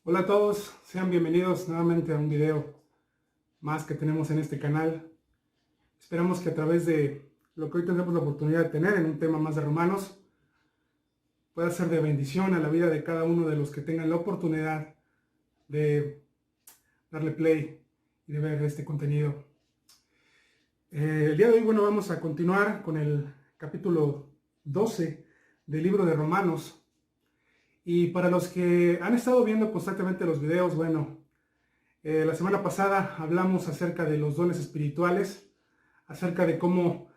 Hola a todos, sean bienvenidos nuevamente a un video más que tenemos en este canal. Esperamos que a través de lo que hoy tendremos la oportunidad de tener en un tema más de Romanos, pueda ser de bendición a la vida de cada uno de los que tengan la oportunidad de darle play y de ver este contenido. El día de hoy, vamos a continuar con el capítulo 12 del libro de Romanos. Y para los que han estado viendo constantemente los videos, la semana pasada hablamos acerca de los dones espirituales, acerca de cómo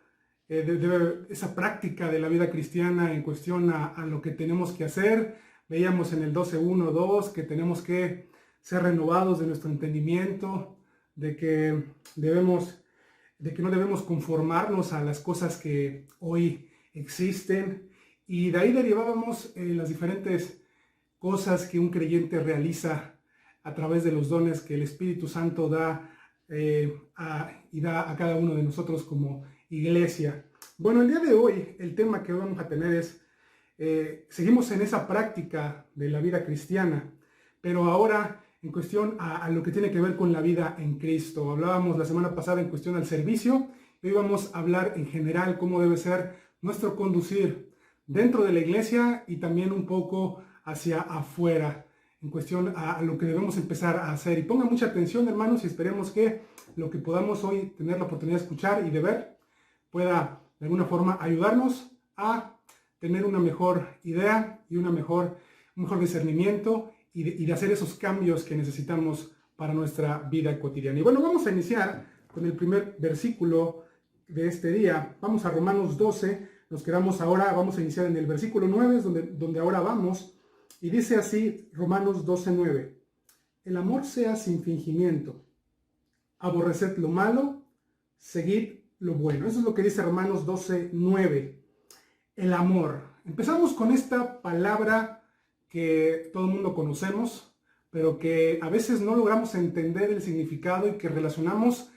esa práctica de la vida cristiana en cuestión a lo que tenemos que hacer. Veíamos en el 12.1, 2 que tenemos que ser renovados de nuestro entendimiento, de que no debemos conformarnos a las cosas que hoy existen. Y de ahí derivábamos las diferentes cosas que un creyente realiza a través de los dones que el Espíritu Santo da y da a cada uno de nosotros como iglesia. Bueno, el día de hoy el tema que vamos a tener es, seguimos en esa práctica de la vida cristiana, pero ahora en cuestión a lo que tiene que ver con la vida en Cristo. Hablábamos la semana pasada en cuestión al servicio, y hoy vamos a hablar en general cómo debe ser nuestro conducir dentro de la iglesia y también un poco hacia afuera, en cuestión a lo que debemos empezar a hacer. Y pongan mucha atención, hermanos, y esperemos que lo que podamos hoy tener la oportunidad de escuchar y de ver pueda de alguna forma ayudarnos a tener una mejor idea y un mejor discernimiento y de hacer esos cambios que necesitamos para nuestra vida cotidiana. Y bueno, vamos a iniciar con el primer versículo de este día. Vamos a Romanos 12, nos quedamos ahora, vamos a iniciar en el versículo 9, donde ahora vamos, y dice así Romanos 12:9: el amor sea sin fingimiento, aborreced lo malo, seguid lo bueno. Eso es lo que dice Romanos 12:9, el amor. Empezamos con esta palabra que todo el mundo conocemos, pero que a veces no logramos entender el significado y que relacionamos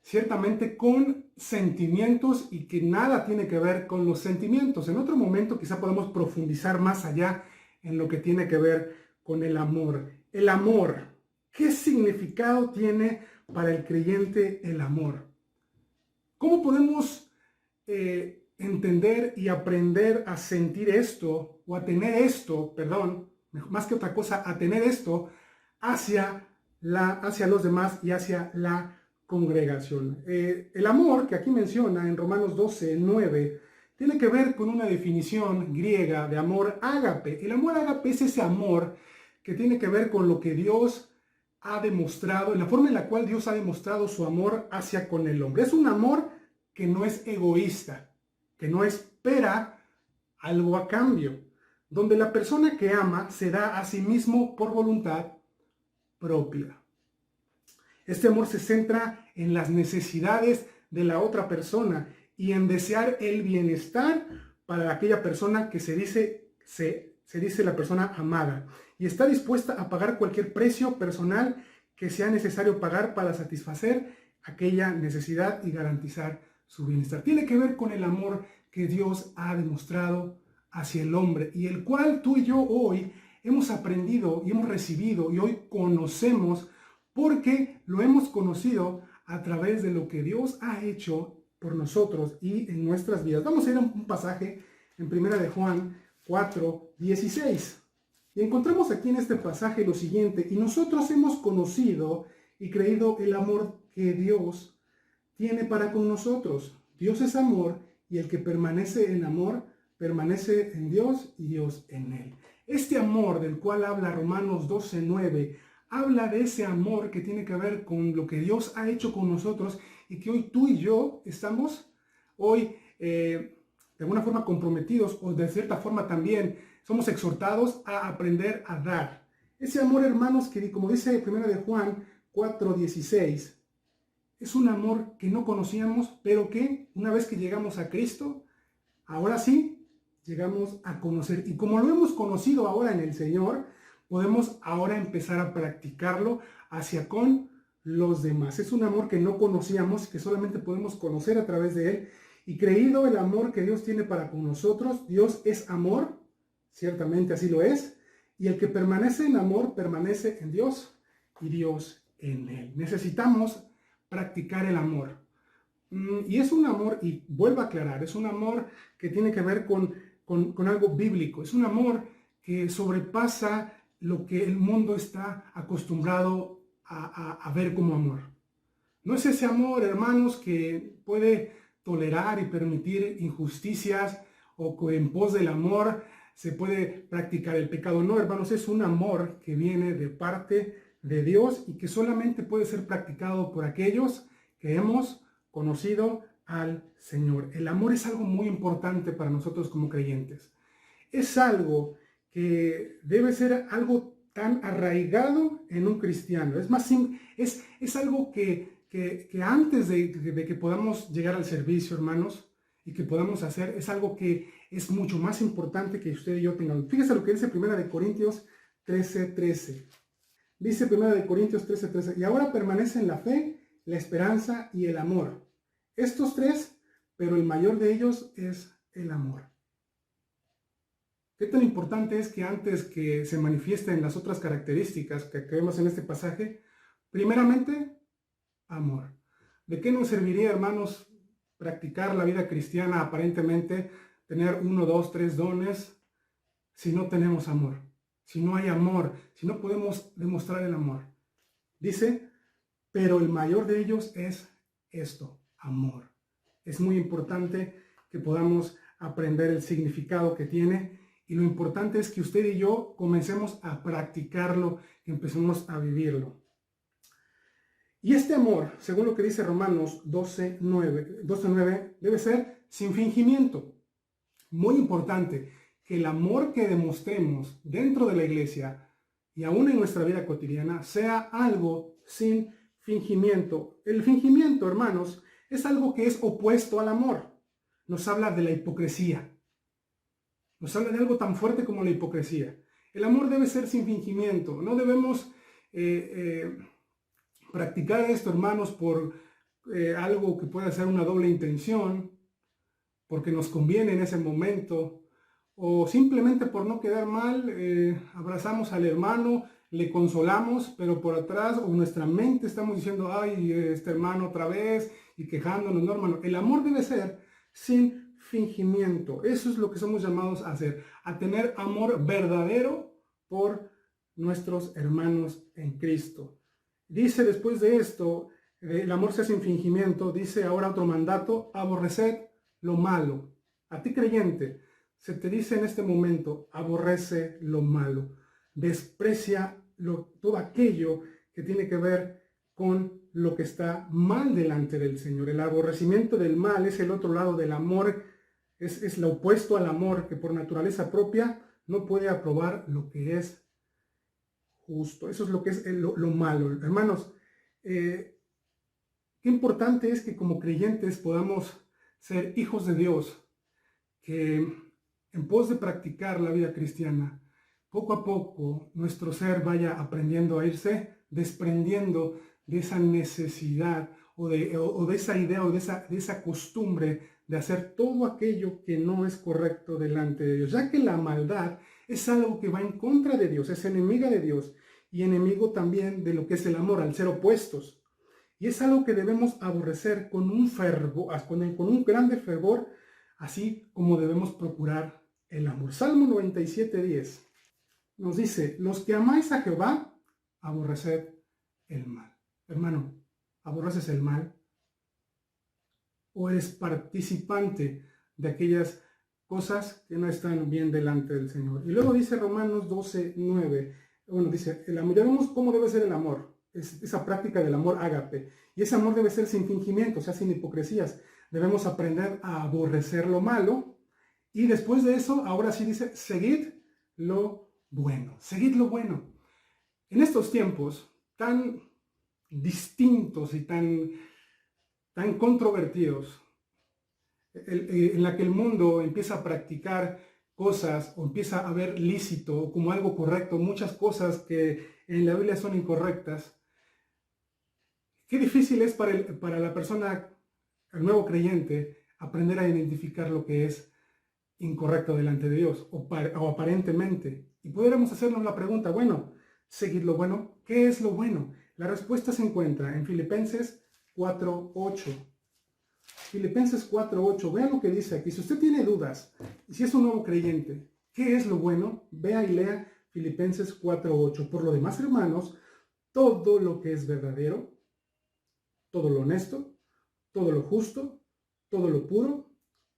ciertamente con sentimientos y que nada tiene que ver con los sentimientos. En otro momento quizá podemos profundizar más allá en lo que tiene que ver con el amor. El amor, ¿qué significado tiene para el creyente el amor? ¿Cómo podemos entender y aprender a sentir esto, o a tener esto, más que otra cosa, a tener esto hacia los demás y hacia la congregación? El amor que aquí menciona en Romanos 12:9 tiene que ver con una definición griega de amor ágape. El amor ágape es ese amor que tiene que ver con lo que Dios ha demostrado, en la forma en la cual Dios ha demostrado su amor hacia con el hombre. Es un amor que no es egoísta, que no espera algo a cambio, donde la persona que ama se da a sí mismo por voluntad propia. Este amor se centra en las necesidades de la otra persona y en desear el bienestar para aquella persona que se dice la persona amada, y está dispuesta a pagar cualquier precio personal que sea necesario pagar para satisfacer aquella necesidad y garantizar su bienestar. Tiene que ver con el amor que Dios ha demostrado hacia el hombre, y el cual tú y yo hoy hemos aprendido y hemos recibido y hoy conocemos, porque lo hemos conocido a través de lo que Dios ha hecho por nosotros y en nuestras vidas. Vamos a ir a un pasaje en 1 de Juan 4:16. Y encontramos aquí en este pasaje lo siguiente: y nosotros hemos conocido y creído el amor que Dios tiene para con nosotros. Dios es amor, y el que permanece en amor, permanece en Dios y Dios en él. Este amor del cual habla Romanos 12:9, habla de ese amor que tiene que ver con lo que Dios ha hecho con nosotros, y que hoy tú y yo estamos de alguna forma comprometidos, o de cierta forma también somos exhortados a aprender a dar. Ese amor, hermanos, que como dice 1 de Juan 4:16, es un amor que no conocíamos, pero que una vez que llegamos a Cristo, ahora sí llegamos a conocer. Y como lo hemos conocido ahora en el Señor, podemos ahora empezar a practicarlo hacia con los demás. Es un amor que no conocíamos, que solamente podemos conocer a través de él. Y creído el amor que Dios tiene para con nosotros, Dios es amor, ciertamente así lo es, Y el que permanece en amor permanece en Dios y Dios en él. Necesitamos practicar el amor. Y es un amor, y vuelvo a aclarar, es un amor que tiene que ver con algo bíblico. Es un amor que sobrepasa lo que el mundo está acostumbrado a ver como amor. No es ese amor, hermanos, que puede tolerar y permitir injusticias o que en pos del amor se puede practicar el pecado. No, hermanos, es un amor que viene de parte de Dios y que solamente puede ser practicado por aquellos que hemos conocido al Señor. El amor es algo muy importante para nosotros como creyentes. Es algo que debe ser algo tan arraigado en un cristiano. Es más, es algo que antes de que podamos llegar al servicio, hermanos, y que podamos hacer, es algo que es mucho más importante que usted y yo tengamos. Fíjese lo que dice 1 Corintios 13:13. Dice 1 Corintios 13:13, y ahora permanecen la fe, la esperanza y el amor. Estos tres, pero el mayor de ellos es el amor. ¿Qué tan importante es que antes que se manifiesten las otras características que vemos en este pasaje, primeramente, amor? ¿De qué nos serviría, hermanos, practicar la vida cristiana aparentemente, tener 1, 2, 3 dones, si no tenemos amor? Si no hay amor, si no podemos demostrar el amor. Dice, pero el mayor de ellos es esto, amor. Es muy importante que podamos aprender el significado que tiene y lo importante es que usted y yo comencemos a practicarlo, que empecemos a vivirlo. Y este amor, según lo que dice Romanos 12:9, debe ser sin fingimiento. Muy importante que el amor que demostremos dentro de la iglesia y aún en nuestra vida cotidiana sea algo sin fingimiento. El fingimiento, hermanos, es algo que es opuesto al amor. Nos habla de la hipocresía. Nos habla de algo tan fuerte como la hipocresía. El amor debe ser sin fingimiento. No debemos practicar esto, hermanos, por algo que pueda ser una doble intención, porque nos conviene en ese momento, o simplemente por no quedar mal, abrazamos al hermano, le consolamos, pero por atrás o nuestra mente estamos diciendo, ay, este hermano otra vez, y quejándonos. No, hermano, el amor debe ser sin fingimiento. Eso es lo que somos llamados a hacer, a tener amor verdadero por nuestros hermanos en Cristo. Dice después de esto, el amor sea sin fingimiento, dice ahora otro mandato, aborreced lo malo. A ti creyente, se te dice en este momento, aborrece lo malo, desprecia todo aquello que tiene que ver con lo que está mal delante del Señor. El aborrecimiento del mal es el otro lado del amor, es lo opuesto al amor, que por naturaleza propia no puede aprobar lo que es justo. Eso es lo que es lo malo. Hermanos, qué importante es que como creyentes podamos ser hijos de Dios, que en pos de practicar la vida cristiana, poco a poco nuestro ser vaya aprendiendo a irse desprendiendo de esa necesidad o de esa idea o de esa costumbre de hacer todo aquello que no es correcto delante de Dios, ya que la maldad es algo que va en contra de Dios, es enemiga de Dios y enemigo también de lo que es el amor, al ser opuestos. Y es algo que debemos aborrecer con un fervor, con un grande fervor, así como debemos procurar el amor. Salmo 97:10 nos dice, los que amáis a Jehová, aborreced el mal. Hermano, ¿aborreces el mal? ¿O eres participante de aquellas cosas que no están bien delante del Señor? Y luego dice Romanos 12:9, bueno, dice, el amor, ya vemos cómo debe ser el amor, esa práctica del amor ágape. Y ese amor debe ser sin fingimiento, o sea, sin hipocresías. Debemos aprender a aborrecer lo malo. Y después de eso, ahora sí dice, seguid lo bueno. Seguid lo bueno. En estos tiempos tan distintos y tan controvertidos, en la que el mundo empieza a practicar cosas o empieza a ver lícito como algo correcto, muchas cosas que en la Biblia son incorrectas, qué difícil es para la persona, el nuevo creyente, aprender a identificar lo que es incorrecto delante de Dios o aparentemente Y pudiéramos hacernos la pregunta, bueno, seguid lo bueno, ¿qué es lo bueno? La respuesta se encuentra en Filipenses 4:8. Filipenses 4:8, vea lo que dice aquí. Si usted tiene dudas, y si es un nuevo creyente, ¿qué es lo bueno? Vea y lea Filipenses 4:8. Por lo demás, hermanos, todo lo que es verdadero, todo lo honesto, todo lo justo, todo lo puro,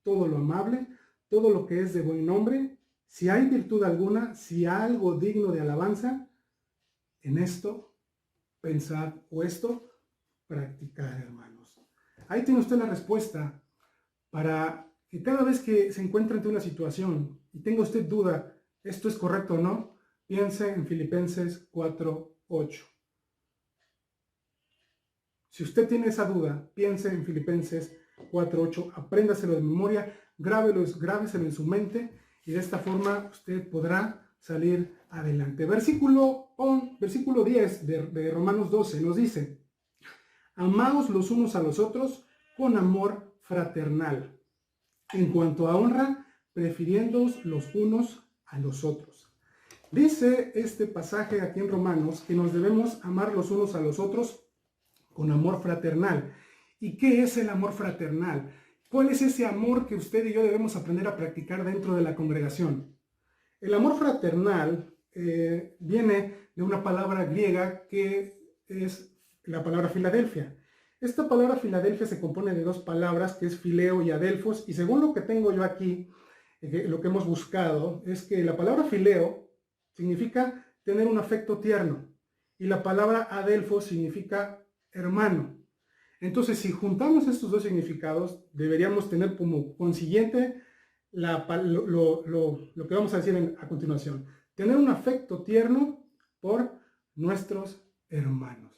todo lo amable, todo lo que es de buen nombre, si hay virtud alguna, si hay algo digno de alabanza, en esto pensad o esto practicar, hermanos. Ahí tiene usted la respuesta para que cada vez que se encuentre ante una situación y tenga usted duda, ¿esto es correcto o no? Piense en Filipenses 4:8. Si usted tiene esa duda, piense en Filipenses 4:8, apréndaselo de memoria, grábeselo en su mente y de esta forma usted podrá salir adelante. Versículo 10 de Romanos 12 nos dice: amaos los unos a los otros con amor fraternal. En cuanto a honra, prefiriéndoos los unos a los otros. Dice este pasaje aquí en Romanos que nos debemos amar los unos a los otros con amor fraternal. ¿Y qué es el amor fraternal? ¿Cuál es ese amor que usted y yo debemos aprender a practicar dentro de la congregación? El amor fraternal viene de una palabra griega que es la palabra Filadelfia. Esta palabra Filadelfia se compone de dos palabras, que es fileo y adelfos, y según lo que tengo yo aquí, lo que hemos buscado, es que la palabra fileo significa tener un afecto tierno, y la palabra adelfos significa hermano. Entonces, si juntamos estos dos significados, deberíamos tener como consiguiente lo que vamos a decir a continuación. Tener un afecto tierno por nuestros hermanos.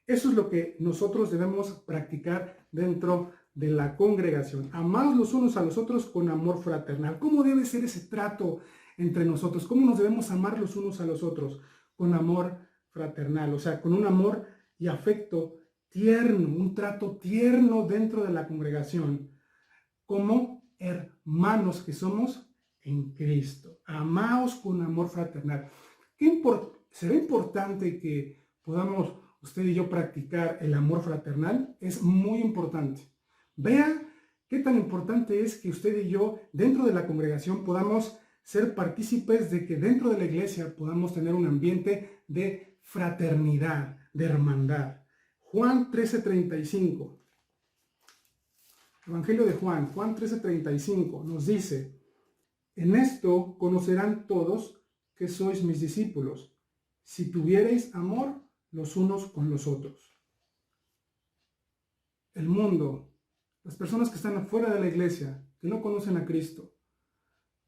Eso es lo que nosotros debemos practicar dentro de la congregación. Amados los unos a los otros con amor fraternal. ¿Cómo debe ser ese trato entre nosotros? ¿Cómo nos debemos amar los unos a los otros? Con amor fraternal, o sea, con un amor y afecto tierno, un trato tierno dentro de la congregación, como hermanos que somos en Cristo. Amaos con amor fraternal. ¿Será importante que podamos usted y yo practicar el amor fraternal? Es muy importante. Vea qué tan importante es que usted y yo dentro de la congregación podamos ser partícipes de que dentro de la iglesia podamos tener un ambiente de fraternidad, de hermandad. Juan 13:35. Evangelio de Juan 13:35 nos dice: en esto conocerán todos que sois mis discípulos, si tuviereis amor los unos con los otros. El mundo, las personas que están afuera de la iglesia, que no conocen a Cristo,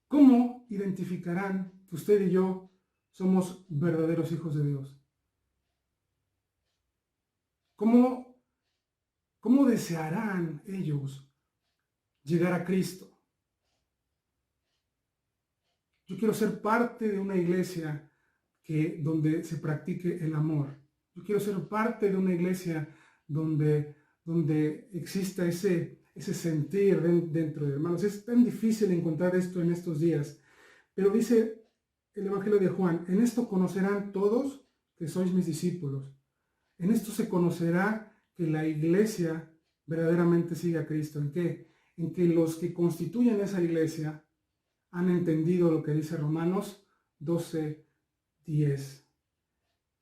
¿cómo identificarán que usted y yo somos verdaderos hijos de Dios? ¿Cómo desearán ellos llegar a Cristo? Yo quiero ser parte de una iglesia donde se practique el amor. Yo quiero ser parte de una iglesia donde exista ese sentir dentro de hermanos. Es tan difícil encontrar esto en estos días. Pero dice el Evangelio de Juan: en esto conocerán todos que sois mis discípulos. En esto se conocerá que la iglesia verdaderamente sigue a Cristo. ¿En qué? En que los que constituyen esa iglesia han entendido lo que dice Romanos 12:10,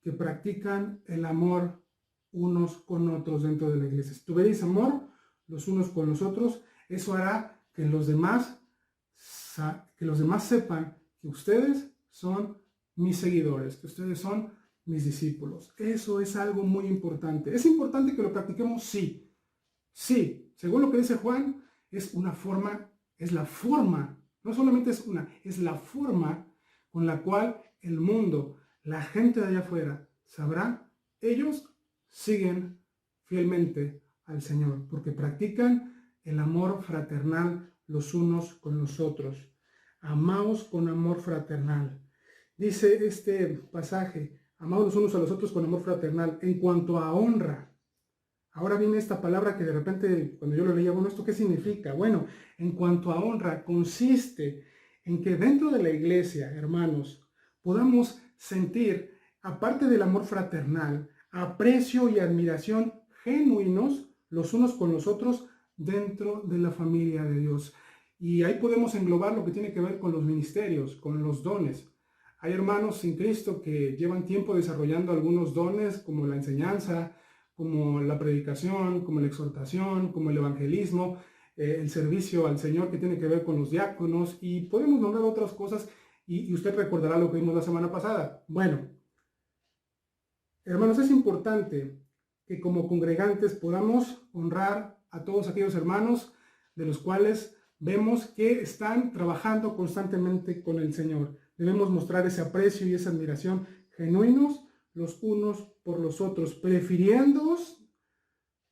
que practican el amor unos con otros dentro de la iglesia. Si tuvierais amor los unos con los otros, eso hará que los demás sepan que ustedes son mis seguidores, que ustedes son mis discípulos. Eso es algo muy importante. ¿Es importante que lo practiquemos? Sí. Sí. Según lo que dice Juan, es la forma, no solamente es la forma con la cual el mundo, la gente de allá afuera, sabrá, ellos siguen fielmente al Señor, porque practican el amor fraternal los unos con los otros. Amaos con amor fraternal. Dice este pasaje: amaos los unos a los otros con amor fraternal. En cuanto a honra, ahora viene esta palabra que de repente cuando yo lo leía, bueno, ¿esto qué significa? Bueno, en cuanto a honra, consiste en que dentro de la iglesia, hermanos, podamos sentir, aparte del amor fraternal, aprecio y admiración genuinos los unos con los otros dentro de la familia de Dios. Y ahí podemos englobar lo que tiene que ver con los ministerios, con los dones. Hay hermanos en Cristo que llevan tiempo desarrollando algunos dones, como la enseñanza, como la predicación, como la exhortación, como el evangelismo, el servicio al Señor que tiene que ver con los diáconos, y podemos nombrar otras cosas, y usted recordará lo que vimos la semana pasada. Bueno, hermanos, es importante que como congregantes podamos honrar a todos aquellos hermanos de los cuales vemos que están trabajando constantemente con el Señor. Debemos mostrar ese aprecio y esa admiración genuinos los unos por los otros, prefiriéndoos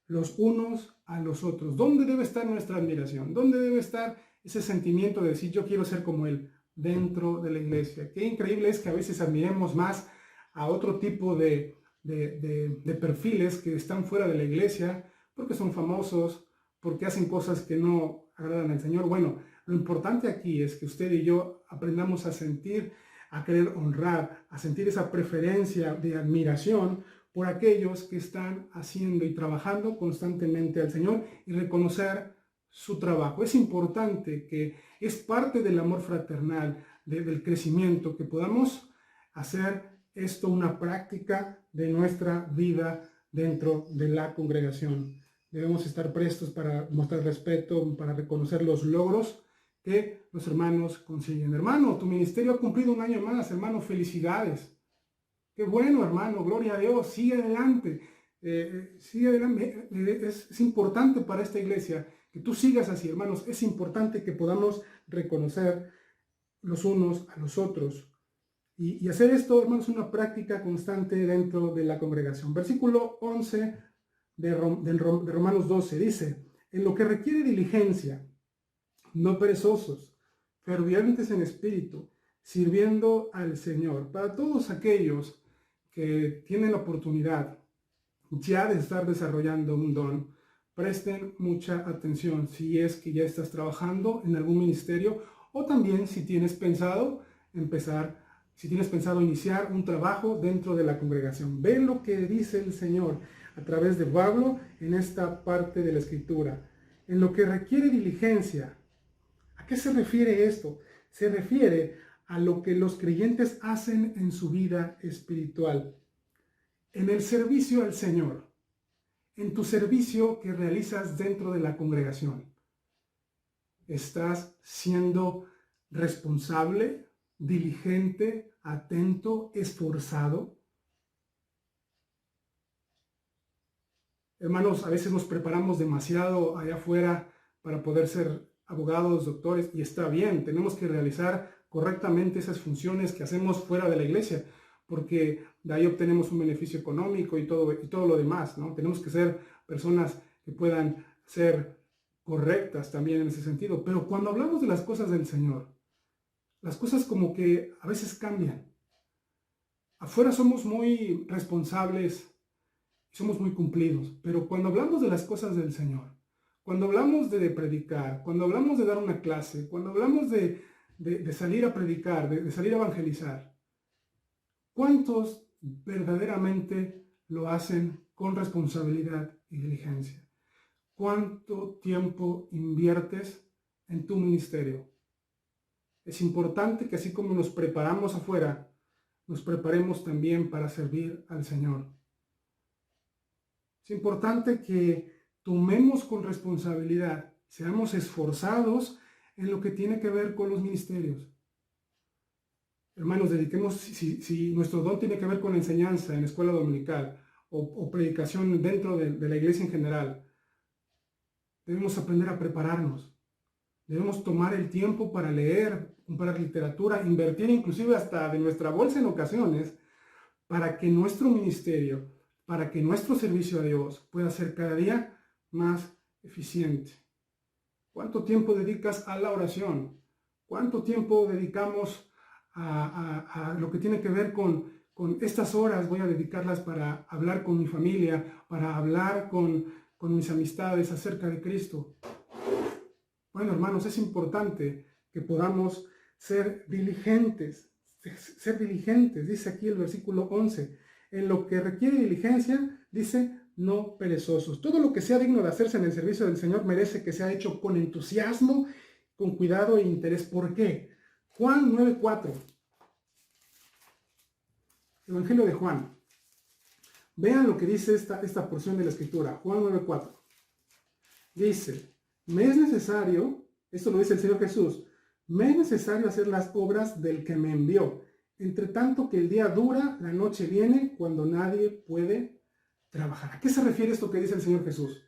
los unos a los otros. ¿Dónde debe estar nuestra admiración? ¿Dónde debe estar ese sentimiento de decir yo quiero ser como Él? Dentro de la iglesia. Qué increíble es que a veces admiremos más a otro tipo de perfiles que están fuera de la iglesia porque son famosos, porque hacen cosas que no agradan al Señor. Bueno, lo importante aquí es que usted y yo aprendamos a sentir, a querer honrar, a sentir esa preferencia de admiración por aquellos que están haciendo y trabajando constantemente al Señor y reconocer su trabajo. Es importante, que es parte del amor fraternal, del crecimiento, que podamos hacer esto una práctica de nuestra vida dentro de la congregación. Debemos estar prestos para mostrar respeto, para reconocer los logros que los hermanos consiguen. Hermano, tu ministerio ha cumplido un año más, hermano, felicidades. Qué bueno, hermano, gloria a Dios, sigue adelante. Sigue adelante. Es importante para esta iglesia que tú sigas así, hermanos. Es importante que podamos reconocer los unos a los otros. Y hacer esto, hermanos, una práctica constante dentro de la congregación. Versículo 11 de Romanos 12 dice: en lo que requiere diligencia, no perezosos, fervientes en espíritu, sirviendo al Señor. Para todos aquellos que tienen la oportunidad ya de estar desarrollando un don, presten mucha atención si es que ya estás trabajando en algún ministerio, o también si tienes pensado iniciar un trabajo dentro de la congregación. Ve lo que dice el Señor a través de Pablo en esta parte de la Escritura. En lo que requiere diligencia. ¿A qué se refiere esto? Se refiere a lo que los creyentes hacen en su vida espiritual. En el servicio al Señor. En tu servicio que realizas dentro de la congregación. ¿Estás siendo responsable, diligente, atento, esforzado? Hermanos, a veces nos preparamos demasiado allá afuera para poder ser abogados, doctores, y está bien, tenemos que realizar correctamente esas funciones que hacemos fuera de la iglesia, porque de ahí obtenemos un beneficio económico y todo lo demás, ¿no? Tenemos que ser personas que puedan ser correctas también en ese sentido. Pero cuando hablamos de las cosas del Señor, las cosas como que a veces cambian. Afuera somos muy responsables, somos muy cumplidos, pero cuando hablamos de las cosas del Señor, cuando hablamos de predicar, cuando hablamos de dar una clase, cuando hablamos de salir a predicar, de salir a evangelizar, ¿cuántos verdaderamente lo hacen con responsabilidad y diligencia? ¿Cuánto tiempo inviertes en tu ministerio? Es importante que así como nos preparamos afuera, nos preparemos también para servir al Señor. Es importante que tomemos con responsabilidad, seamos esforzados en lo que tiene que ver con los ministerios. Hermanos, dediquemos, si nuestro don tiene que ver con la enseñanza en la escuela dominical o predicación dentro de la iglesia en general, debemos aprender a prepararnos. Debemos tomar el tiempo para leer, comprar literatura, invertir inclusive hasta de nuestra bolsa en ocasiones, para que nuestro ministerio, para que nuestro servicio a Dios pueda ser cada día más eficiente. ¿Cuánto tiempo dedicas a la oración? ¿Cuánto tiempo dedicamos a lo que tiene que ver con estas horas? Voy a dedicarlas para hablar con mi familia, para hablar con mis amistades acerca de Cristo. Bueno, hermanos, es importante que podamos ser diligentes, ser diligentes, dice aquí el versículo 11. En lo que requiere diligencia, dice, no perezosos. Todo lo que sea digno de hacerse en el servicio del Señor merece que sea hecho con entusiasmo, con cuidado e interés. ¿Por qué? Juan 9:4. Evangelio de Juan. Vean lo que dice esta porción de la Escritura. Juan 9:4. Dice, me es necesario, esto lo dice el Señor Jesús, me es necesario hacer las obras del que me envió. Entre tanto que el día dura, la noche viene cuando nadie puede trabajar. ¿A qué se refiere esto que dice el Señor Jesús?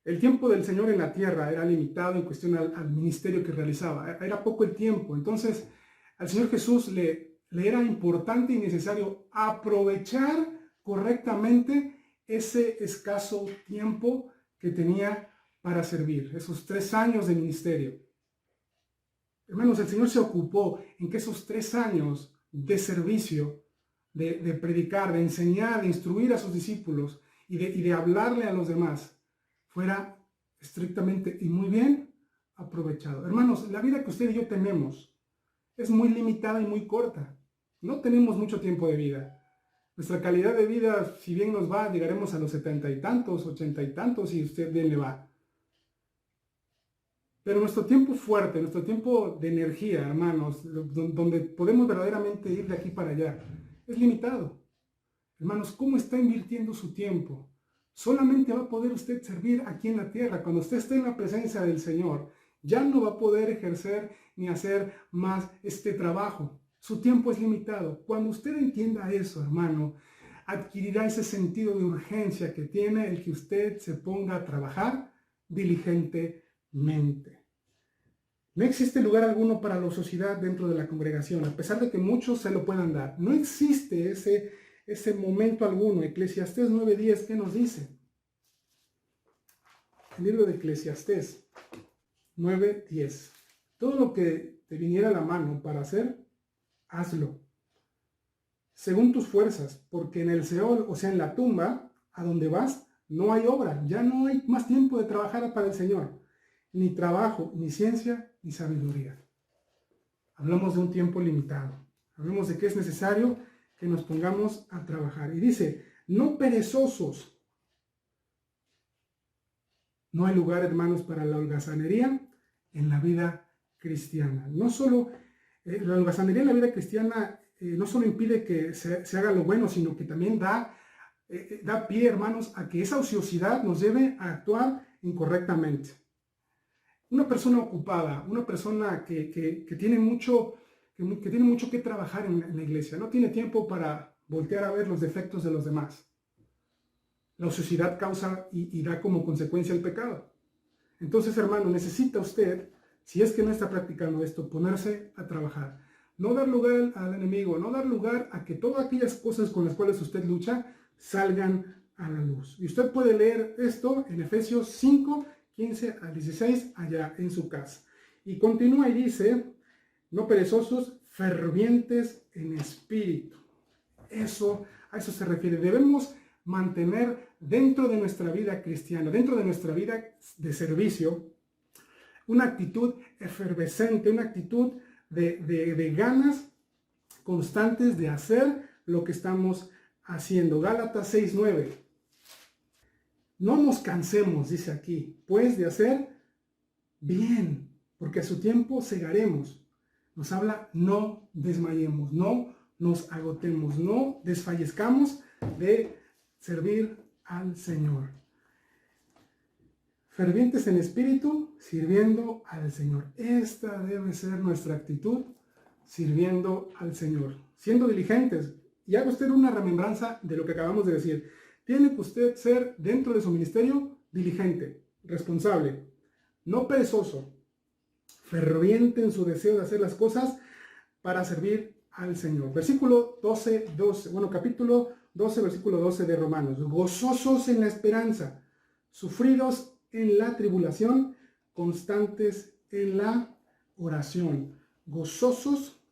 El tiempo del Señor en la tierra era limitado en cuestión al ministerio que realizaba. Era poco el tiempo. Entonces, al Señor Jesús le era importante y necesario aprovechar correctamente ese escaso tiempo que tenía para servir, esos 3 años de ministerio. Hermanos, el Señor se ocupó en que esos 3 años de servicio, de predicar, de enseñar, de instruir a sus discípulos y de hablarle a los demás, fuera estrictamente y muy bien aprovechado. Hermanos, la vida que usted y yo tenemos es muy limitada y muy corta. No tenemos mucho tiempo de vida. Nuestra calidad de vida, si bien nos va, llegaremos a los 70 y tantos, 80 y tantos, y usted bien le va. Pero nuestro tiempo fuerte, nuestro tiempo de energía, hermanos, donde podemos verdaderamente ir de aquí para allá, es limitado. Hermanos, ¿cómo está invirtiendo su tiempo? Solamente va a poder usted servir aquí en la tierra. Cuando usted esté en la presencia del Señor, ya no va a poder ejercer ni hacer más este trabajo. Su tiempo es limitado. Cuando usted entienda eso, hermano, adquirirá ese sentido de urgencia que tiene el que usted se ponga a trabajar diligentemente. No existe lugar alguno para la ociosidad dentro de la congregación, a pesar de que muchos se lo puedan dar. No existe ese momento alguno. Eclesiastés 9:10, ¿qué nos dice? El libro de Eclesiastés 9:10. Todo lo que te viniera a la mano para hacer, hazlo, según tus fuerzas, porque en el Seol, o sea, en la tumba, a donde vas, no hay obra, ya no hay más tiempo de trabajar para el Señor, ni trabajo, ni ciencia, ni sabiduría. Hablamos de un tiempo limitado, hablamos de que es necesario que nos pongamos a trabajar. Y dice, no perezosos. No hay lugar, hermanos, para la holgazanería en la vida cristiana. No solo la holgazanería en la vida cristiana no solo impide que se haga lo bueno, sino que también da pie, hermanos, a que esa ociosidad nos lleve a actuar incorrectamente. Una persona ocupada, una persona que tiene mucho que trabajar en la iglesia, no tiene tiempo para voltear a ver los defectos de los demás. La ociosidad causa y da como consecuencia el pecado. Entonces, hermano, necesita usted, si es que no está practicando esto, ponerse a trabajar. No dar lugar al enemigo, no dar lugar a que todas aquellas cosas con las cuales usted lucha salgan a la luz. Y usted puede leer esto en Efesios 5, 15 al 16, allá en su casa. Y continúa y dice, no perezosos, fervientes en espíritu. A eso se refiere. Debemos mantener dentro de nuestra vida cristiana, dentro de nuestra vida de servicio, una actitud efervescente, una actitud de ganas constantes de hacer lo que estamos haciendo. Gálatas 6:9. No nos cansemos, dice aquí, pues de hacer bien, porque a su tiempo segaremos. Nos habla, no desmayemos, no nos agotemos, no desfallezcamos de servir al Señor. Fervientes en espíritu, sirviendo al Señor. Esta debe ser nuestra actitud, sirviendo al Señor. Siendo diligentes. Y haga usted una remembranza de lo que acabamos de decir. Tiene que usted ser, dentro de su ministerio, diligente, responsable, no perezoso, ferviente en su deseo de hacer las cosas para servir al Señor. Versículo 12, capítulo 12, versículo 12 de Romanos. Gozosos en la esperanza, sufridos en la tribulación, constantes en la oración. Gozosos,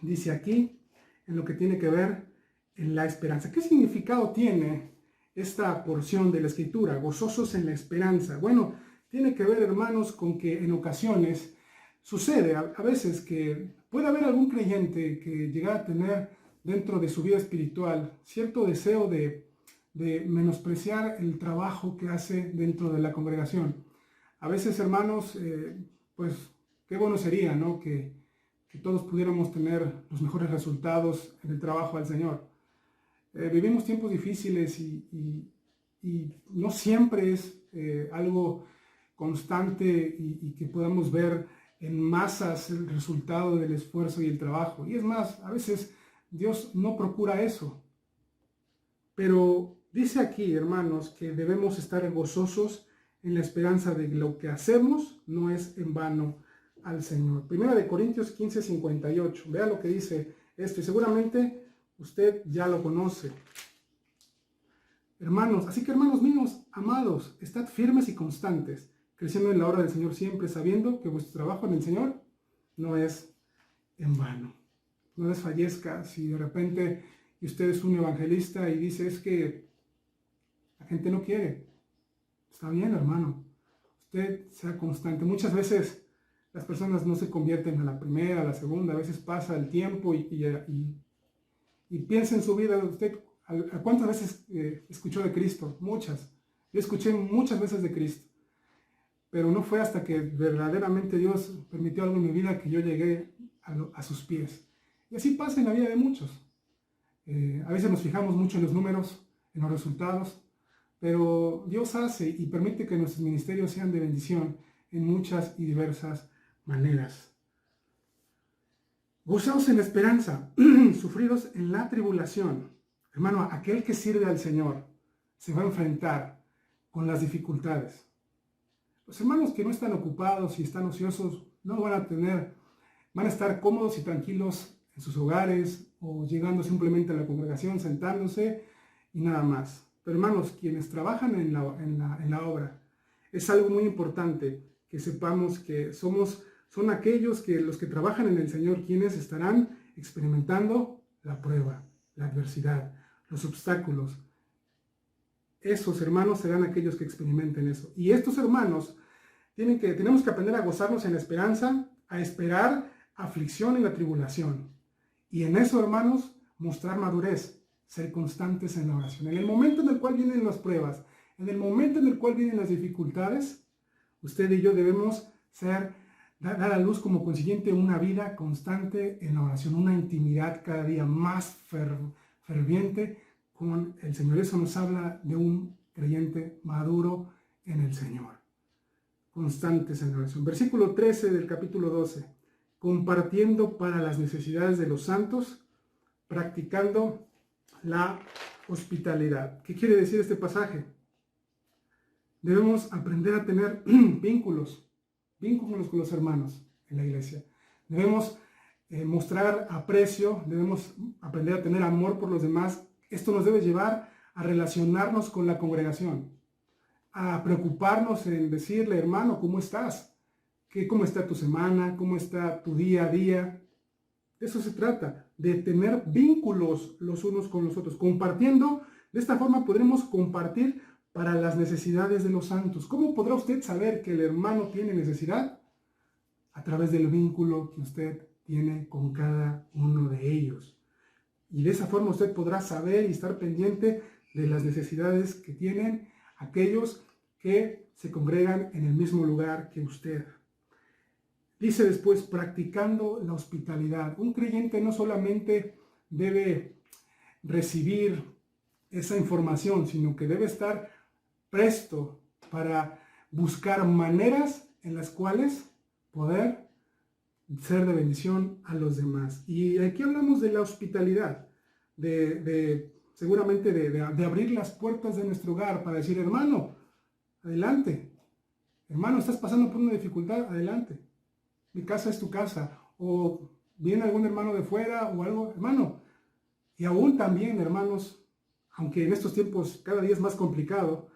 dice aquí, en lo que tiene que ver en la esperanza. ¿Qué significado tiene esta porción de la Escritura? Gozosos en la esperanza. Bueno, tiene que ver, hermanos, con que en ocasiones sucede a veces que puede haber algún creyente que llegara a tener dentro de su vida espiritual cierto deseo de menospreciar el trabajo que hace dentro de la congregación. A veces, hermanos, pues qué bueno sería, ¿no? Que todos pudiéramos tener los mejores resultados en el trabajo al Señor. Vivimos tiempos difíciles y no siempre es algo constante y que podamos ver en masas el resultado del esfuerzo y el trabajo. Y es más, a veces Dios no procura eso. Pero dice aquí, hermanos, que debemos estar gozosos en la esperanza de que lo que hacemos no es en vano al Señor. Primera de Corintios 15:58. Vea lo que dice esto y seguramente usted ya lo conoce. Hermanos, así que hermanos míos, amados, estad firmes y constantes, creciendo en la obra del Señor siempre, sabiendo que vuestro trabajo en el Señor no es en vano. No desfallezca si de repente usted es un evangelista y dice es que la gente no quiere. Está bien, hermano. Usted sea constante. Muchas veces las personas no se convierten a la primera, a la segunda. A veces pasa el tiempo y piensa en su vida. Usted, ¿a cuántas veces escuchó de Cristo? Muchas. Yo escuché muchas veces de Cristo. Pero no fue hasta que verdaderamente Dios permitió algo en mi vida que yo llegué a sus pies. Y así pasa en la vida de muchos. A veces nos fijamos mucho en los números, en los resultados, pero Dios hace y permite que nuestros ministerios sean de bendición en muchas y diversas maneras. Gozaos en la esperanza, sufridos en la tribulación. Hermano, aquel que sirve al Señor se va a enfrentar con las dificultades. Los hermanos que no están ocupados y están ociosos no van a estar cómodos y tranquilos en sus hogares o llegando simplemente a la congregación, sentándose y nada más. Pero hermanos, quienes trabajan en la obra, es algo muy importante que sepamos que son aquellos que los que trabajan en el Señor, quienes estarán experimentando la prueba, la adversidad, los obstáculos. Esos hermanos serán aquellos que experimenten eso. Y estos hermanos tenemos que aprender a gozarnos en la esperanza, a esperar aflicción en la tribulación. Y en eso, hermanos, mostrar madurez, ser constantes en la oración. En el momento en el cual vienen las pruebas, en el momento en el cual vienen las dificultades, usted y yo debemos dar a luz como consiguiente una vida constante en la oración, una intimidad cada día más ferviente con el Señor. Eso nos habla de un creyente maduro en el Señor. Constantes en la oración. Versículo 13 del capítulo 12. Compartiendo para las necesidades de los santos, practicando la hospitalidad. ¿Qué quiere decir este pasaje? Debemos aprender a tener vínculos con los hermanos en la iglesia. Debemos mostrar aprecio, debemos aprender a tener amor por los demás. Esto nos debe llevar a relacionarnos con la congregación, a preocuparnos en decirle, hermano, ¿cómo estás? ¿Cómo está tu semana? ¿Cómo está tu día a día? De eso se trata, de tener vínculos los unos con los otros. Compartiendo, de esta forma podremos compartir para las necesidades de los santos. ¿Cómo podrá usted saber que el hermano tiene necesidad? A través del vínculo que usted tiene con cada uno de ellos. Y de esa forma usted podrá saber y estar pendiente de las necesidades que tienen aquellos que se congregan en el mismo lugar que usted. Dice después, practicando la hospitalidad. Un creyente no solamente debe recibir esa información, sino que debe estar presto para buscar maneras en las cuales poder ser de bendición a los demás. Y aquí hablamos de la hospitalidad, seguramente de abrir las puertas de nuestro hogar para decir, hermano, adelante. Hermano, estás pasando por una dificultad, adelante. Mi casa es tu casa. O viene algún hermano de fuera o algo, hermano. Y aún también, hermanos, aunque en estos tiempos cada día es más complicado,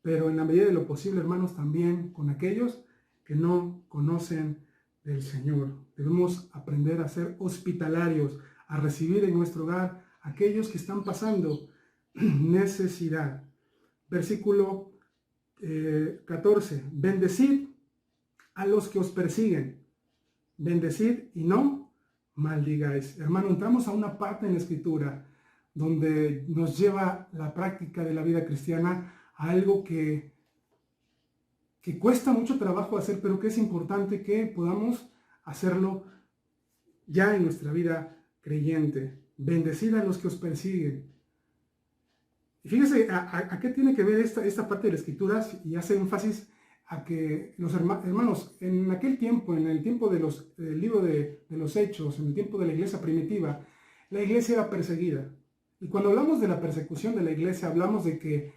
pero en la medida de lo posible, hermanos, también con aquellos que no conocen del Señor. Debemos aprender a ser hospitalarios, a recibir en nuestro hogar a aquellos que están pasando necesidad. Versículo 14. Bendecid a los que os persiguen. Bendecid y no maldigáis. Hermano, entramos a una parte en la Escritura donde nos lleva la práctica de la vida cristiana a algo que cuesta mucho trabajo hacer, pero que es importante que podamos hacerlo ya en nuestra vida creyente. Bendecid a los que os persiguen. Y fíjese a qué tiene que ver esta parte de las Escrituras, y hace énfasis a que los hermanos, en aquel tiempo, en el tiempo del libro de los Hechos, en el tiempo de la iglesia primitiva, la iglesia era perseguida. Y cuando hablamos de la persecución de la iglesia, hablamos de que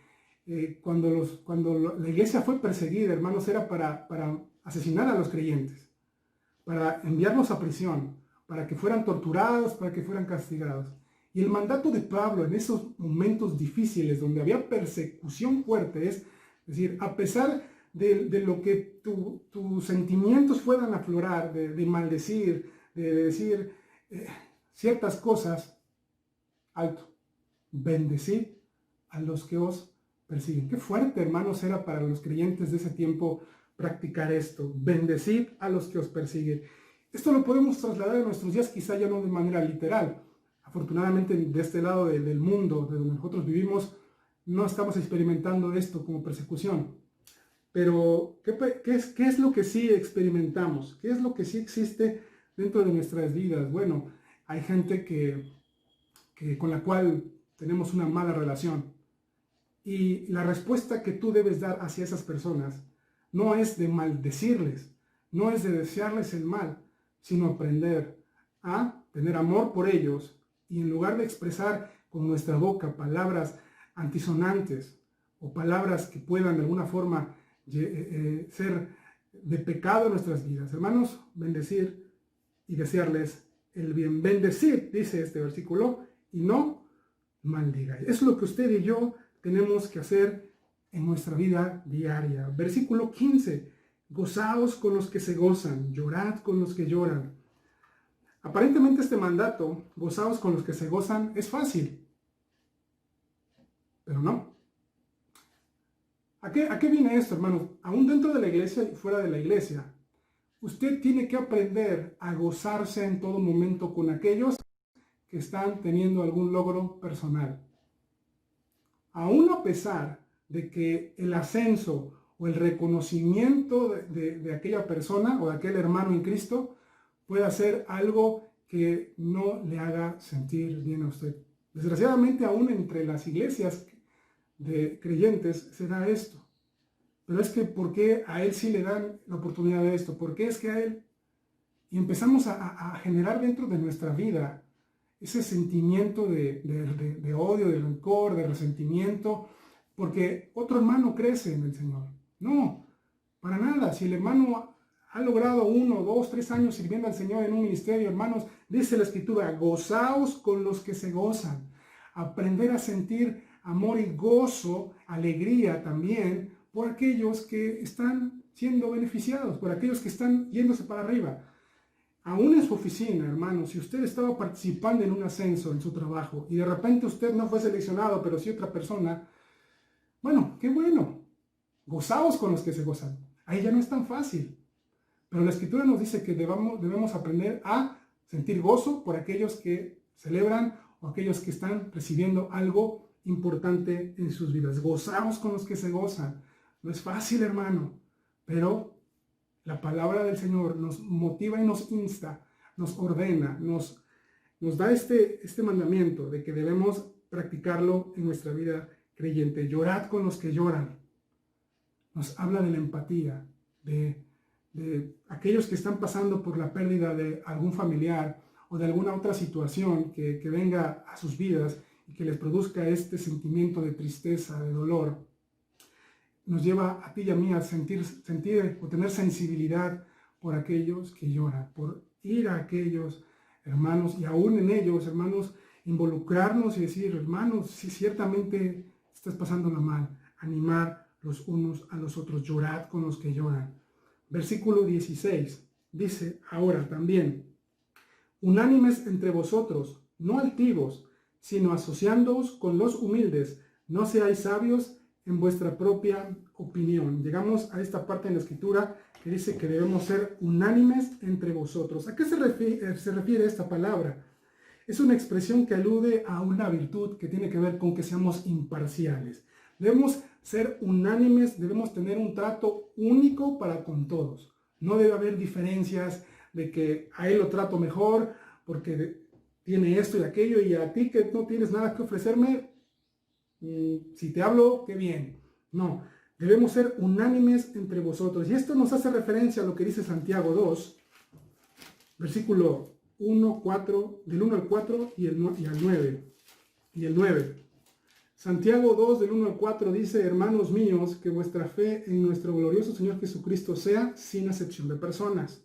cuando la iglesia fue perseguida, hermanos, era para asesinar a los creyentes, para enviarlos a prisión, para que fueran torturados, para que fueran castigados. Y el mandato de Pablo en esos momentos difíciles, donde había persecución fuerte, es decir, a pesar de lo que tus sentimientos puedan aflorar, de maldecir, de decir ciertas cosas, alto, bendecid a los que os persiguen. Qué fuerte, hermanos, era para los creyentes de ese tiempo practicar esto. Bendecid a los que os persiguen. Esto lo podemos trasladar a nuestros días, quizá ya no de manera literal. Afortunadamente, de este lado del mundo, de donde nosotros vivimos, no estamos experimentando esto como persecución. Pero, ¿qué es lo que sí experimentamos? ¿Qué es lo que sí existe dentro de nuestras vidas? Bueno, hay gente con la cual tenemos una mala relación. Y la respuesta que tú debes dar hacia esas personas no es de maldecirles, no es de desearles el mal, sino aprender a tener amor por ellos, y en lugar de expresar con nuestra boca palabras antisonantes o palabras que puedan de alguna forma ser de pecado en nuestras vidas, hermanos, bendecir y desearles el bien. Bendecir, dice este versículo, y no maldigáis. Es lo que usted y yo tenemos que hacer en nuestra vida diaria. Versículo 15, gozaos con los que se gozan, llorad con los que lloran. Aparentemente este mandato, gozaos con los que se gozan, es fácil, pero no. ¿A qué viene esto, hermanos? Aún dentro de la iglesia y fuera de la iglesia, usted tiene que aprender a gozarse en todo momento con aquellos que están teniendo algún logro personal. Aún a pesar de que el ascenso o el reconocimiento de aquella persona o de aquel hermano en Cristo pueda ser algo que no le haga sentir bien a usted. Desgraciadamente, aún entre las iglesias de creyentes se da esto. Pero es que, ¿por qué a él sí le dan la oportunidad de esto? ¿Por qué es que a él? Y empezamos a generar dentro de nuestra vida ese sentimiento de odio, de rencor, de resentimiento, porque otro hermano crece en el Señor. No, para nada. Si el hermano ha logrado 1, 2, 3 años sirviendo al Señor en un ministerio, hermanos, dice la Escritura, gozaos con los que se gozan. Aprender a sentir amor y gozo, alegría también, por aquellos que están siendo beneficiados, por aquellos que están yéndose para arriba. Aún en su oficina, hermanos, si usted estaba participando en un ascenso en su trabajo y de repente usted no fue seleccionado, pero sí otra persona, bueno, qué bueno. Gozaos con los que se gozan. Ahí ya no es tan fácil. Pero la Escritura nos dice que debemos aprender a sentir gozo por aquellos que celebran o aquellos que están recibiendo algo importante en sus vidas. Gozaos con los que se gozan. No es fácil, hermano, pero la palabra del Señor nos motiva y nos insta, nos ordena, nos da este mandamiento de que debemos practicarlo en nuestra vida creyente. Llorad con los que lloran. Nos habla de la empatía, de aquellos que están pasando por la pérdida de algún familiar o de alguna otra situación que venga a sus vidas y que les produzca este sentimiento de tristeza, de dolor. Nos lleva a ti y a mí a sentir o tener sensibilidad por aquellos que lloran, por ir a aquellos hermanos y aún en ellos, hermanos, involucrarnos y decir, hermanos, si ciertamente estás pasándola mal, animar los unos a los otros, llorad con los que lloran. Versículo 16 dice ahora también, unánimes entre vosotros, no altivos, sino asociándoos con los humildes, no seáis sabios en vuestra propia opinión. Llegamos a esta parte en la Escritura que dice que debemos ser unánimes entre vosotros. ¿A qué se refiere esta palabra? Es una expresión que alude a una virtud que tiene que ver con que seamos imparciales. Debemos ser unánimes, debemos tener un trato único para con todos. No debe haber diferencias de que a él lo trato mejor porque tiene esto y aquello, y a ti que no tienes nada que ofrecerme, si te hablo, qué bien. No, debemos ser unánimes entre vosotros. Y esto nos hace referencia a lo que dice Santiago 2, versículo 1, 4, del 1 al 4 y al 9. Y el 9. Santiago 2, del 1 al 4 dice: hermanos míos, que vuestra fe en nuestro glorioso Señor Jesucristo sea sin acepción de personas.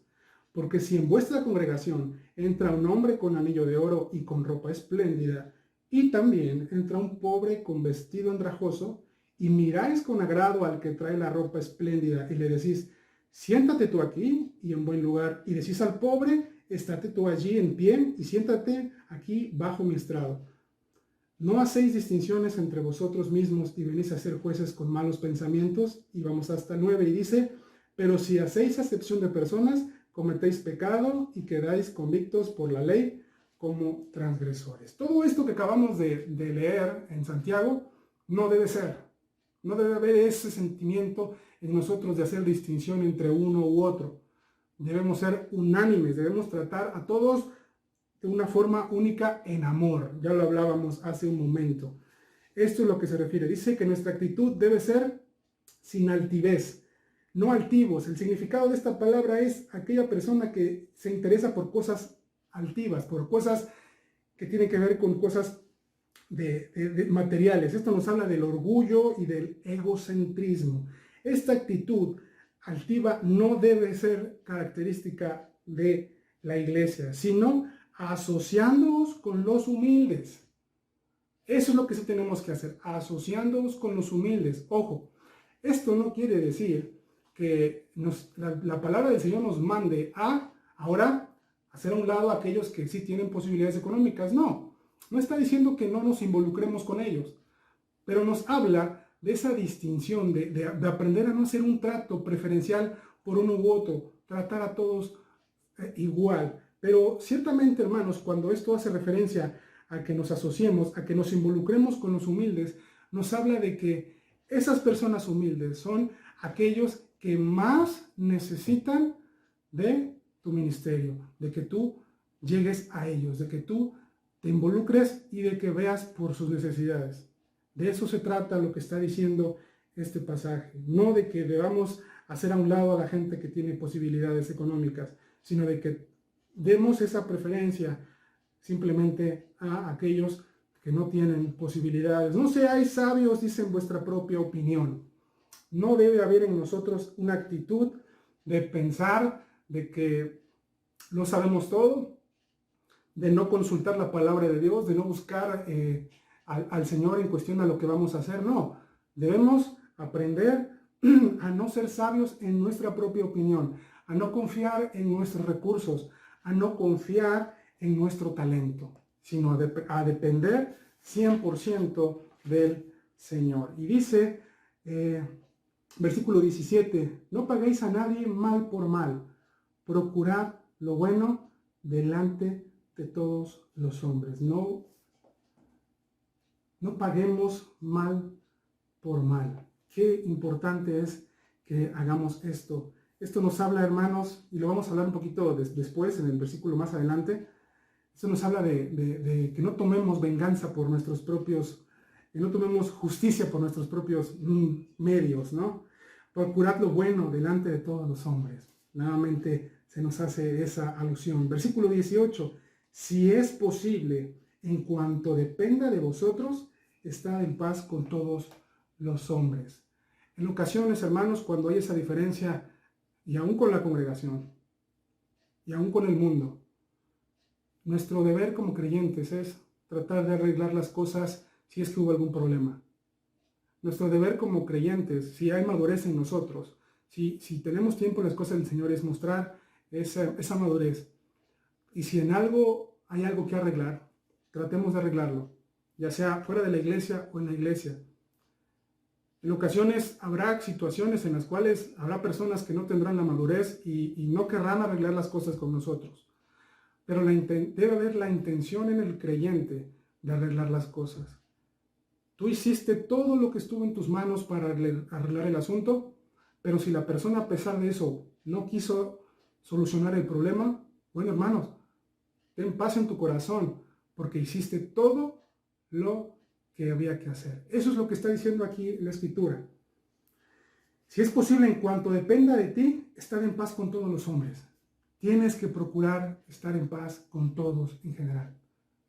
Porque si en vuestra congregación entra un hombre con anillo de oro y con ropa espléndida, y también entra un pobre con vestido andrajoso, y miráis con agrado al que trae la ropa espléndida, y le decís: siéntate tú aquí y en buen lugar, y decís al pobre: estate tú allí en pie, y siéntate aquí bajo mi estrado. ¿No hacéis distinciones entre vosotros mismos y venís a ser jueces con malos pensamientos? Y vamos hasta 9, y dice: pero si hacéis acepción de personas, cometéis pecado y quedáis convictos por la ley como transgresores. Todo esto que acabamos de leer en Santiago no debe ser. No debe haber ese sentimiento en nosotros de hacer distinción entre uno u otro. Debemos ser unánimes, debemos tratar a todos de una forma única en amor. Ya lo hablábamos hace un momento. Esto es lo que se refiere. Dice que nuestra actitud debe ser sin altivez, no altivos. El significado de esta palabra es aquella persona que se interesa por cosas altivas, por cosas que tienen que ver con cosas de materiales. Esto nos habla del orgullo y del egocentrismo. Esta actitud altiva no debe ser característica de la iglesia, sino asociándoos con los humildes. Eso es lo que sí tenemos que hacer, asociándoos con los humildes. Ojo, esto no quiere decir que la palabra del Señor nos mande a ahora hacer a un lado a aquellos que sí tienen posibilidades económicas. No, no está diciendo que no nos involucremos con ellos, pero nos habla de esa distinción, de aprender a no hacer un trato preferencial por uno u otro, tratar a todos igual. Pero ciertamente, hermanos, cuando esto hace referencia a que nos asociemos, a que nos involucremos con los humildes, nos habla de que esas personas humildes son aquellos que más necesitan de tu ministerio, de que tú llegues a ellos, de que tú te involucres y de que veas por sus necesidades. De eso se trata lo que está diciendo este pasaje. No de que debamos hacer a un lado a la gente que tiene posibilidades económicas, sino de que demos esa preferencia simplemente a aquellos que no tienen posibilidades. No seáis sabios, dice, en vuestra propia opinión. No debe haber en nosotros una actitud de pensar de que lo sabemos todo, de no consultar la palabra de Dios, de no buscar al Señor en cuestión a lo que vamos a hacer. No, debemos aprender a no ser sabios en nuestra propia opinión, a no confiar en nuestros recursos, a no confiar en nuestro talento, sino a depender 100% del Señor. Y dice, versículo 17, no paguéis a nadie mal por mal, procurad lo bueno delante de todos los hombres. No paguemos mal por mal. Qué importante es que hagamos esto. Esto nos habla, hermanos, y lo vamos a hablar un poquito después, en el versículo más adelante. Esto nos habla de que no tomemos venganza por nuestros propios, que no tomemos justicia por nuestros propios medios, ¿no? Procurad lo bueno delante de todos los hombres. Nuevamente se nos hace esa alusión. Versículo 18. Si es posible, en cuanto dependa de vosotros, estad en paz con todos los hombres. En ocasiones, hermanos, cuando hay esa diferencia, y aún con la congregación, y aún con el mundo, nuestro deber como creyentes es tratar de arreglar las cosas si es que hubo algún problema. Nuestro deber como creyentes, si hay madurez en nosotros, si tenemos tiempo en las cosas del Señor, es mostrar esa madurez. Y si en algo hay algo que arreglar, tratemos de arreglarlo, ya sea fuera de la iglesia o en la iglesia. En ocasiones habrá situaciones en las cuales habrá personas que no tendrán la madurez y no querrán arreglar las cosas con nosotros. Pero debe haber la intención en el creyente de arreglar las cosas. Tú hiciste todo lo que estuvo en tus manos para arreglar el asunto, pero si la persona a pesar de eso no quiso solucionar el problema, bueno, hermanos, ten paz en tu corazón, porque hiciste todo lo que había que hacer. Eso es lo que está diciendo aquí la Escritura. Si es posible, en cuanto dependa de ti, estar en paz con todos los hombres. Tienes que procurar estar en paz con todos en general.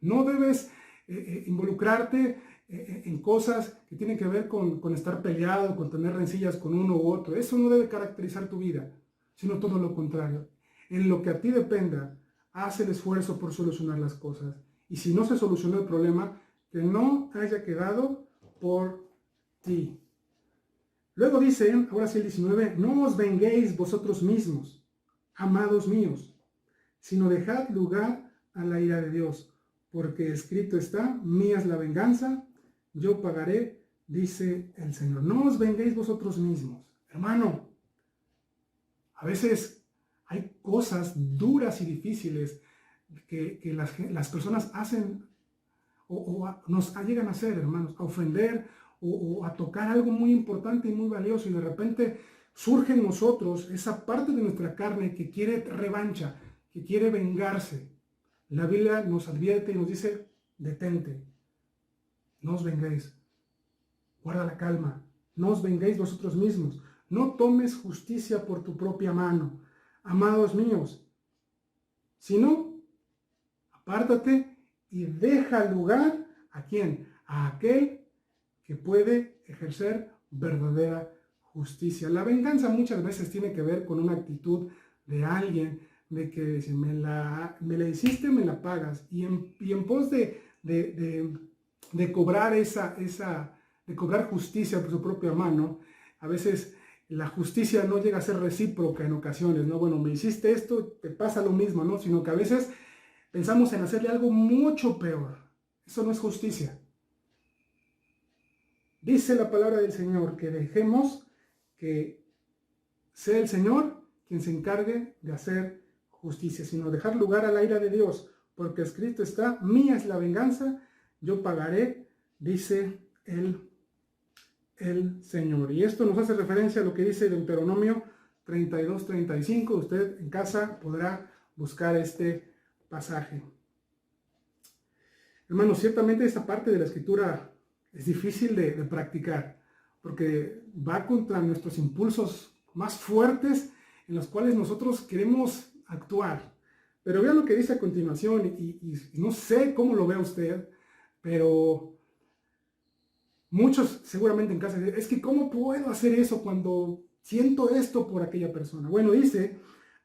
No debes involucrarte en cosas que tienen que ver con estar peleado, con tener rencillas con uno u otro. Eso no debe caracterizar tu vida, sino todo lo contrario. En lo que a ti dependa, haz el esfuerzo por solucionar las cosas. Y si no se solucionó el problema, que no haya quedado por ti. Luego dice, ahora sí el 19, no os venguéis vosotros mismos, amados míos, sino dejad lugar a la ira de Dios, porque escrito está, mía es la venganza, yo pagaré, dice el Señor. No os venguéis vosotros mismos. Hermano, a veces hay cosas duras y difíciles que las personas hacen o nos llegan a hacer, hermanos, a ofender o a tocar algo muy importante y muy valioso, y de repente surge en nosotros esa parte de nuestra carne que quiere revancha, que quiere vengarse. La Biblia nos advierte y nos dice, detente, no os venguéis, guarda la calma, no os venguéis vosotros mismos, no tomes justicia por tu propia mano, amados míos, sino apártate y deja lugar, ¿a quién? A aquel que puede ejercer verdadera justicia. La venganza muchas veces tiene que ver con una actitud de alguien, de que si me la hiciste, me la pagas. Y en pos de cobrar de cobrar justicia por su propia mano, a veces la justicia no llega a ser recíproca en ocasiones, ¿no? Bueno, me hiciste esto, te pasa lo mismo, ¿no? Sino que a veces pensamos en hacerle algo mucho peor. Eso no es justicia. Dice la palabra del Señor que dejemos que sea el Señor quien se encargue de hacer justicia, sino dejar lugar a la ira de Dios, porque escrito está, mía es la venganza, yo pagaré, dice el Señor. Y esto nos hace referencia a lo que dice Deuteronomio 32-35. Usted en casa podrá buscar este pasaje. Hermanos, ciertamente esta parte de la Escritura es difícil de practicar, porque va contra nuestros impulsos más fuertes en los cuales nosotros queremos actuar. Pero vean lo que dice a continuación, y no sé cómo lo vea usted, pero muchos seguramente en casa dicen, es que ¿cómo puedo hacer eso cuando siento esto por aquella persona? Bueno, dice,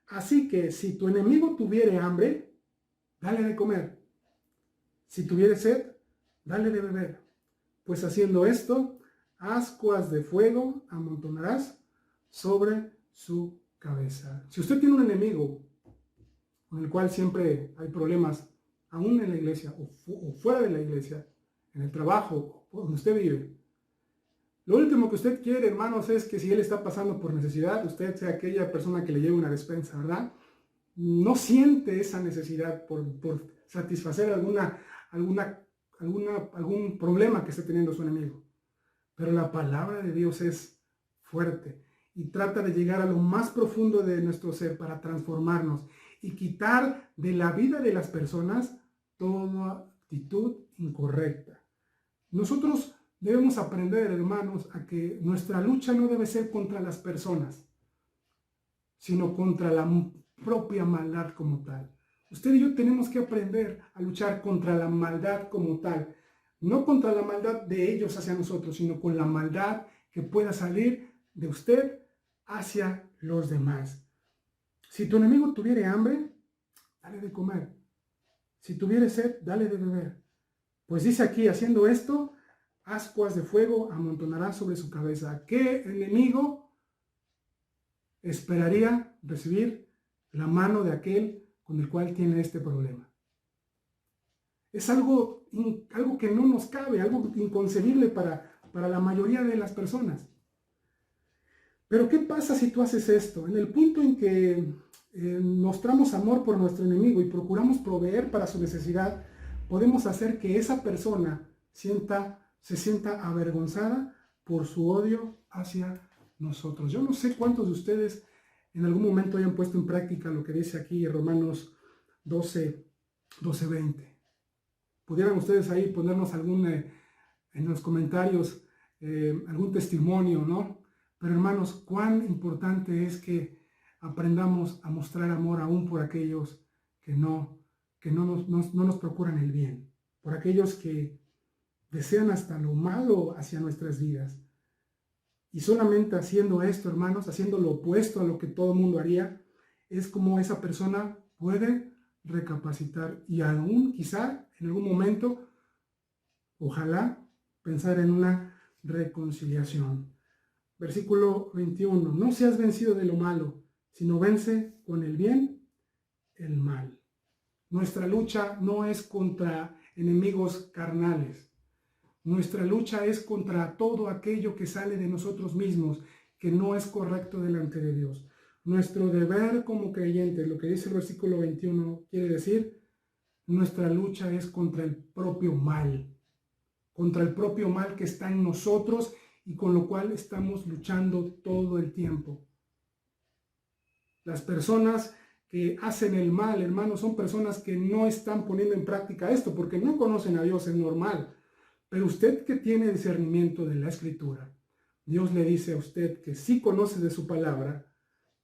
así que si tu enemigo tuviere hambre, dale de comer. Si tuviere sed, dale de beber. Pues haciendo esto, ascuas de fuego amontonarás sobre su cabeza. Si usted tiene un enemigo con el cual siempre hay problemas, aún en la iglesia o fuera de la iglesia, en el trabajo, donde usted vive, lo último que usted quiere, hermanos, es que si él está pasando por necesidad, usted sea aquella persona que le lleve una despensa, ¿verdad? No siente esa necesidad por satisfacer algún problema que esté teniendo su enemigo. Pero la palabra de Dios es fuerte y trata de llegar a lo más profundo de nuestro ser para transformarnos y quitar de la vida de las personas toda actitud incorrecta. Nosotros debemos aprender, hermanos, a que nuestra lucha no debe ser contra las personas, sino contra la propia maldad como tal. Usted y yo tenemos que aprender a luchar contra la maldad como tal, no contra la maldad de ellos hacia nosotros, sino con la maldad que pueda salir de usted hacia los demás. Si tu enemigo tuviere hambre, dale de comer. Si tuviere sed, dale de beber. Pues dice aquí, haciendo esto, ascuas de fuego amontonará sobre su cabeza. ¿Qué enemigo esperaría recibir la mano de aquel con el cual tiene este problema? Es algo que no nos cabe, algo inconcebible para para la mayoría de las personas. Pero ¿qué pasa si tú haces esto? En el punto en que mostramos amor por nuestro enemigo y procuramos proveer para su necesidad, podemos hacer que esa persona se sienta avergonzada por su odio hacia nosotros. Yo no sé cuántos de ustedes en algún momento hayan puesto en práctica lo que dice aquí Romanos 12:20. ¿Pudieran ustedes ahí ponernos en los comentarios algún testimonio, no? Pero hermanos, cuán importante es que aprendamos a mostrar amor aún por aquellos que no nos procuran el bien, por aquellos que desean hasta lo malo hacia nuestras vidas. Y solamente haciendo esto, hermanos, haciendo lo opuesto a lo que todo el mundo haría, es como esa persona puede recapacitar y aún quizá en algún momento, ojalá, pensar en una reconciliación. Versículo 21, no seas vencido de lo malo, sino vence con el bien el mal. Nuestra lucha no es contra enemigos carnales. Nuestra lucha es contra todo aquello que sale de nosotros mismos, que no es correcto delante de Dios. Nuestro deber como creyentes, lo que dice el versículo 21, quiere decir, nuestra lucha es contra el propio mal que está en nosotros y con lo cual estamos luchando todo el tiempo. Las personas que hacen el mal, hermanos, son personas que no están poniendo en práctica esto porque no conocen a Dios, es normal. Pero usted que tiene discernimiento de la Escritura, Dios le dice a usted que sí conoce de su palabra,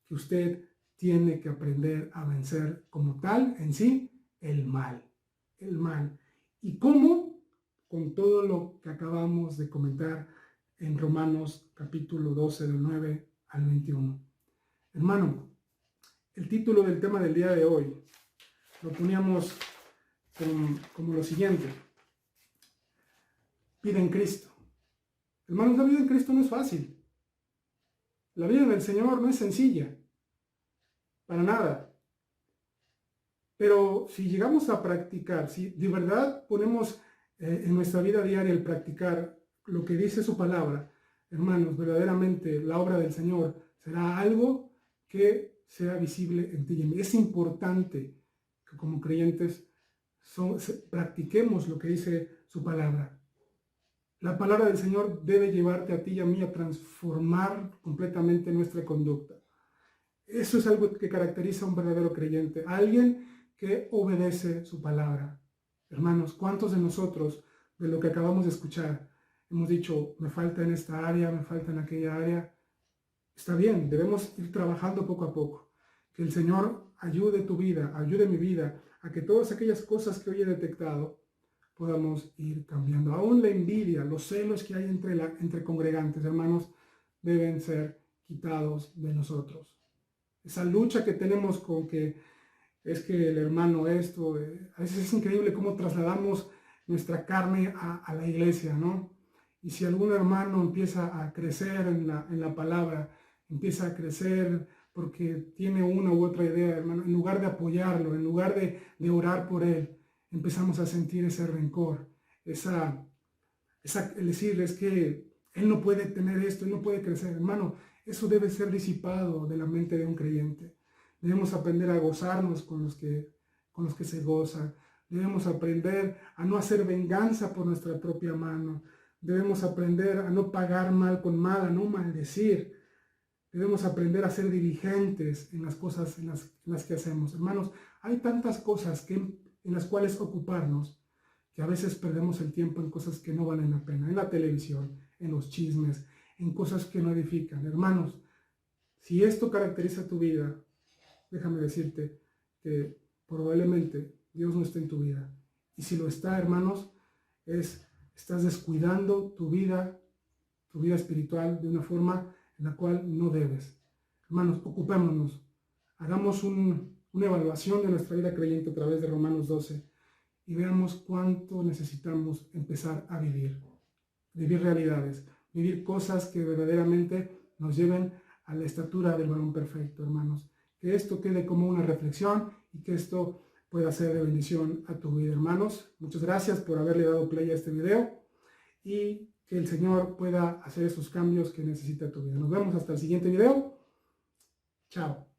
que usted tiene que aprender a vencer como tal en sí el mal. El mal. ¿Y cómo? Con todo lo que acabamos de comentar en Romanos capítulo 12, del 9 al 21. Hermano, el título del tema del día de hoy lo poníamos como lo siguiente. Vida en Cristo. Hermanos, la vida en Cristo no es fácil. La vida en el Señor no es sencilla. Para nada. Pero si llegamos a practicar, si de verdad ponemos en nuestra vida diaria el practicar lo que dice su palabra, hermanos, verdaderamente la obra del Señor será algo que sea visible en ti y en mí. Es importante que como creyentes practiquemos lo que dice su palabra. La palabra del Señor debe llevarte a ti y a mí a transformar completamente nuestra conducta. Eso es algo que caracteriza a un verdadero creyente, alguien que obedece su palabra. Hermanos, ¿cuántos de nosotros, de lo que acabamos de escuchar, hemos dicho, me falta en esta área, me falta en aquella área? Está bien, debemos ir trabajando poco a poco. Que el Señor ayude tu vida, ayude mi vida, a que todas aquellas cosas que hoy he detectado podamos ir cambiando. Aún la envidia, los celos que hay entre congregantes, hermanos, deben ser quitados de nosotros. Esa lucha que tenemos con que es que el hermano esto, a veces es increíble cómo trasladamos nuestra carne a la iglesia, ¿no? Y si algún hermano empieza a crecer en la palabra, empieza a crecer porque tiene una u otra idea, hermano, en lugar de apoyarlo, en lugar de orar por él, empezamos a sentir ese rencor, el decir, es que él no puede tener esto, él no puede crecer. Hermano, eso debe ser disipado de la mente de un creyente. Debemos aprender a gozarnos con los que se gozan. Debemos aprender a no hacer venganza por nuestra propia mano. Debemos aprender a no pagar mal con mal, a no maldecir. Debemos aprender a ser diligentes en las cosas en las que hacemos. Hermanos, hay tantas cosas en las cuales ocuparnos que a veces perdemos el tiempo en cosas que no valen la pena, en la televisión, en los chismes, en cosas que no edifican. Hermanos, si esto caracteriza tu vida, déjame decirte que probablemente Dios no esté en tu vida. Y si lo está, hermanos, estás descuidando tu vida espiritual de una forma en la cual no debes. Hermanos, ocupémonos, hagamos una evaluación de nuestra vida creyente a través de Romanos 12 y veamos cuánto necesitamos empezar a vivir realidades, vivir cosas que verdaderamente nos lleven a la estatura del varón perfecto, hermanos. Que esto quede como una reflexión y que esto pueda ser de bendición a tu vida, hermanos. Muchas gracias por haberle dado play a este video y que el Señor pueda hacer esos cambios que necesita tu vida. Nos vemos hasta el siguiente video. Chao.